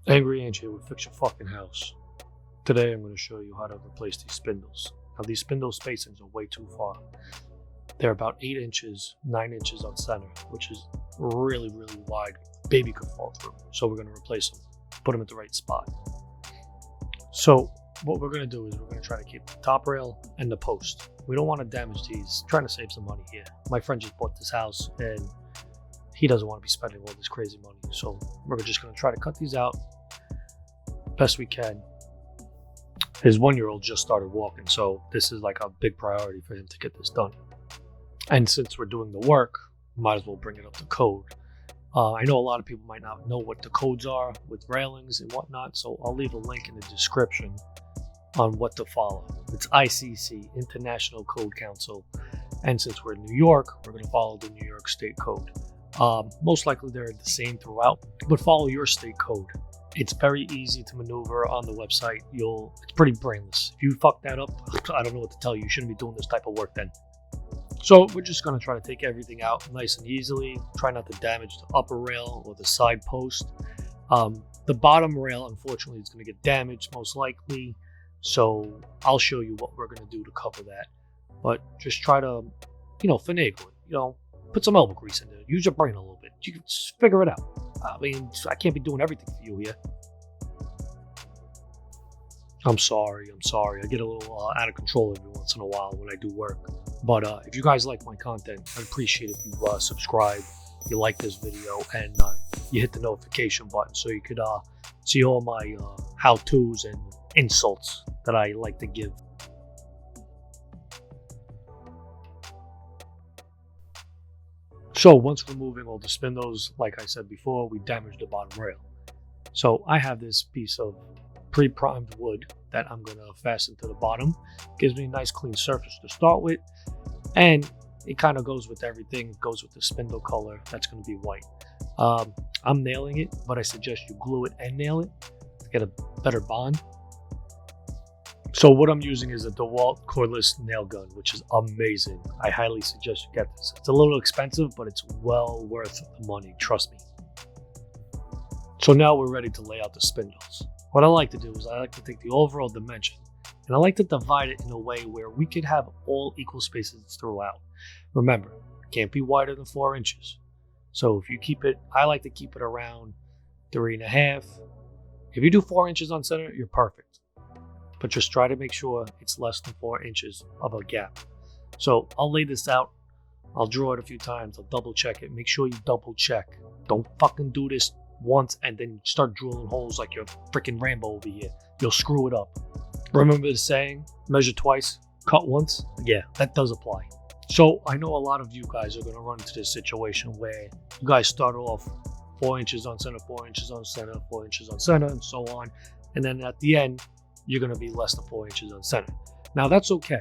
Angry Ange here with Fix Your Fucking House. Today I'm going to show you how to replace these spindles. Now these spindle spacings are way too far. They're about 8 inches, 9 inches on center, which is really wide. Baby could fall through. So we're going to replace them, put them at the right spot. So what we're going to do is we're going to try to keep the top rail and the post. We don't want to damage these, trying to save some money here. My friend just bought this house and he doesn't want to be spending all this crazy money. So we're just going to try to cut these out best we can. His 1-year-old just started walking, so this is like a big priority for him to get this done. And since we're doing the work, might as well bring it up to code. I know a lot of people might not know what the codes are with railings and whatnot, so I'll leave a link in the description on what to follow. It's ICC, International Code Council, and since we're in New York, we're going to follow the New York State Code. Most likely they're the same throughout, but follow your state code. It's very easy to maneuver on the website. It's pretty brainless. If you fuck that up, I don't know what to tell you. You shouldn't be doing this type of work then. So we're just going to try to take everything out nice and easily. Try not to damage the upper rail or the side post. The bottom rail, unfortunately, is going to get damaged most likely. So I'll show you what we're going to do to cover that. But just try to, finagle it. Put some elbow grease in there. Use your brain a little bit. You can just figure it out. I mean, I can't be doing everything for you here. I'm sorry. I get a little out of control every once in a while when I do work. But if you guys like my content, I'd appreciate if you subscribe, you like this video, and you hit the notification button so you could see all my how-tos and insults that I like to give. So once removing all the spindles, like I said before, we damaged the bottom rail. So I have this piece of pre-primed wood that I'm going to fasten to the bottom. Gives me a nice clean surface to start with. And it kind of goes with everything. It goes with the spindle color. That's going to be white. I'm nailing it, but I suggest you glue it and nail it to get a better bond. So what I'm using is a DeWalt cordless nail gun, which is amazing. I highly suggest you get this. It's a little expensive, but it's well worth the money, trust me. So now we're ready to lay out the spindles. What I like to do is I like to take the overall dimension and I like to divide it in a way where we could have all equal spaces throughout. Remember, it can't be wider than 4 inches. So if you keep it, I like to keep it around 3.5. If you do 4 inches on center, you're perfect. But just try to make sure it's less than 4 inches of a gap. So I'll lay this out. I'll draw it a few times. I'll double check it. Make sure you double check. Don't fucking do this once and then start drilling holes like you're freaking Rambo over here. You'll screw it up. Remember the saying, measure twice, cut once? Yeah, that does apply. So I know a lot of you guys are going to run into this situation where you guys start off 4 inches on center, 4 inches on center, 4 inches on center, and so on. And then at the end, you're going to be less than 4 inches on center. Now that's okay.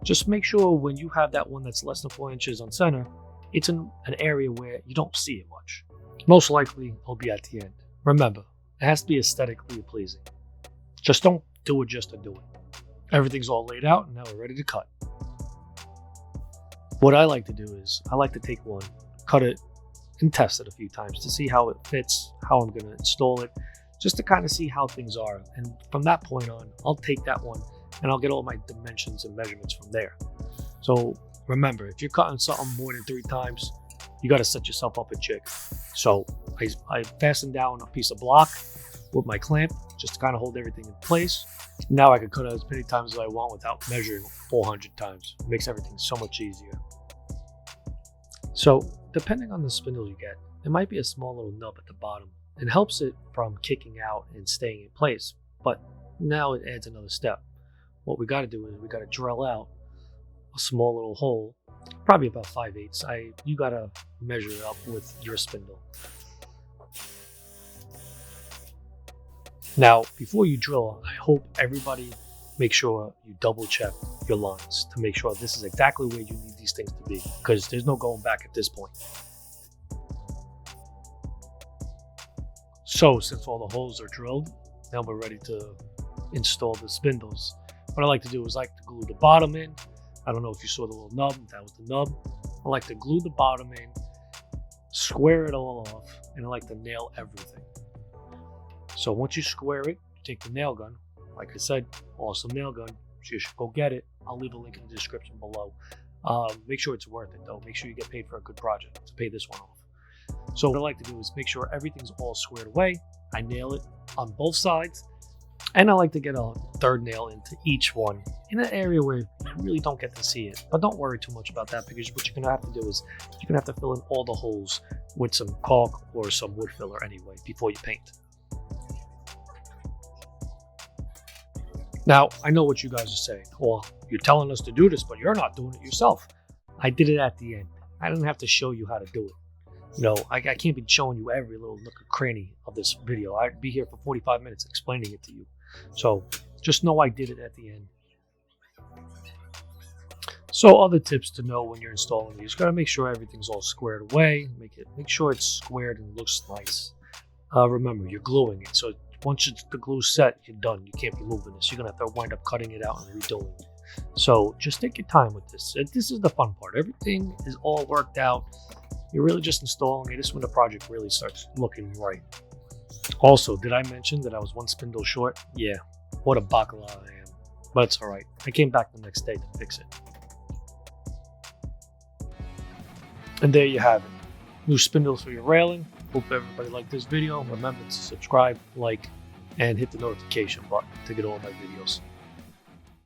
Just make sure when you have that one that's less than 4 inches on center, it's in an area where you don't see it much. Most likely it'll be at the end. Remember, it has to be aesthetically pleasing. Just don't do it just to do it. Everything's all laid out and now we're ready to cut. What I like to do is I like to take one, cut it, and test it a few times to see how it fits, how I'm going to install it, just to kind of see how things are. And from that point on, I'll take that one and I'll get all my dimensions and measurements from there. So remember, if you're cutting something more than 3 times, you got to set yourself up a jig. So I fastened down a piece of block with my clamp just to kind of hold everything in place. Now I can cut it as many times as I want without measuring 400 times. It makes everything so much easier. So depending on the spindle you get, there might be a small little nub at the bottom. It helps it from kicking out and staying in place, but now it adds another step. What we got to do is we got to drill out a small little hole, probably about 5/8. You got to measure it up with your spindle. Now, before you drill, I hope everybody make sure you double check your lines to make sure this is exactly where you need these things to be, because there's no going back at this point. So since all the holes are drilled, now we're ready to install the spindles. What I like to do is I like to glue the bottom in. I don't know if you saw the little nub, that was the nub. I like to glue the bottom in, square it all off, and I like to nail everything. So once you square it, you take the nail gun. Like I said, awesome nail gun. So you should go get it. I'll leave a link in the description below. Make sure it's worth it though. Make sure you get paid for a good project to pay this one off. So what I like to do is make sure everything's all squared away. I nail it on both sides. And I like to get a third nail into each one in an area where you really don't get to see it. But don't worry too much about that, because what you're going to have to do is you're going to have to fill in all the holes with some caulk or some wood filler anyway before you paint. Now, I know what you guys are saying. Well, you're telling us to do this, but you're not doing it yourself. I did it at the end. I didn't have to show you how to do it. You know, I can't be showing you every little nook and cranny of this video. I'd be here for 45 minutes explaining it to you. So just know I did it at the end. So other tips to know when you're installing these: you got to make sure everything's all squared away. Make sure it's squared and looks nice. Remember, you're gluing it, so once the glue's set, you're done. You can't be moving this. You're gonna have to wind up cutting it out and redoing it. So just take your time with this. This is the fun part. Everything is all worked out. You're really just installing it. This is when the project really starts looking right. Also, did I mention that I was one spindle short? Yeah, what a bacala I am. But it's alright. I came back the next day to fix it. And there you have it. New spindles for your railing. Hope everybody liked this video. Remember to subscribe, like, and hit the notification button to get all my videos.